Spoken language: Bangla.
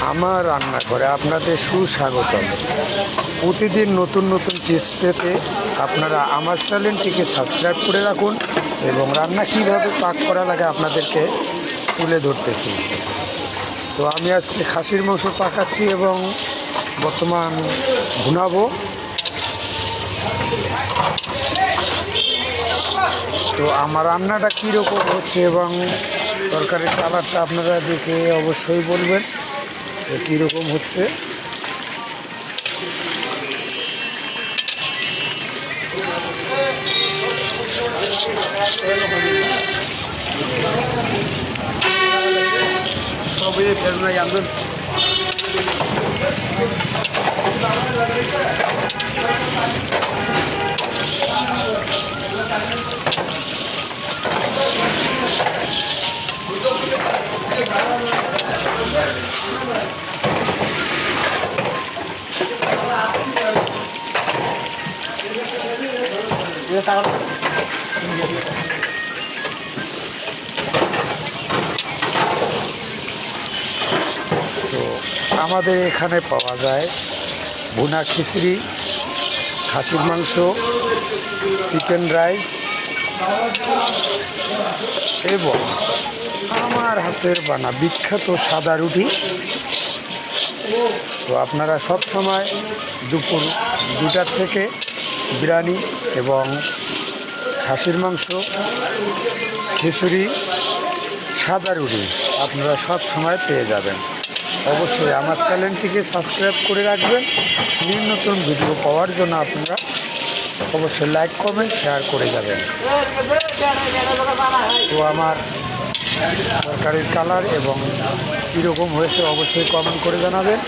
আমার রান্নাঘরে আপনাদের সুস্বাগতম। প্রতিদিন নতুন নতুন টিপস পেতে আপনারা আমার চ্যানেলটিকে সাবস্ক্রাইব করে রাখুন এবং রান্না কীভাবে পাক করা লাগে আপনাদেরকে তুলে ধরতেছি। তো আমি আজকে খাসির মাংস পাকাচ্ছি এবং বর্তমান ভুনাবো। তো আমার রান্নাটা কীরকম হচ্ছে এবং তরকারির কালারটা আপনারা দেখে অবশ্যই বলবেন কীরকম হচ্ছে। সবই ফেলনা জানবেন। তো আমাদের এখানে পাওয়া যায় ভুনা খিচুড়ি, খাসির মাংস, চিকেন রাইস এবং আমার হাতের বানা বিখ্যাত সাদা রুটি। তো আপনারা সব সময় দুপুর 2টার থেকে বিরিয়ানি এবং খাসির মাংস, খিচুড়ি, সাদা রুটি আপনারা সব সময় পেয়ে যাবেন। অবশ্যই আমার চ্যানেলটিকে সাবস্ক্রাইব করে রাখবেন। নতুন ভিডিও পাওয়ার জন্য আপনারা অবশ্যই লাইক কমেন্ট শেয়ার করে যাবেন। তো আমার তরকারির কালার এবং কীরকম হয়েছে অবশ্যই কমেন্ট করে জানাবেন।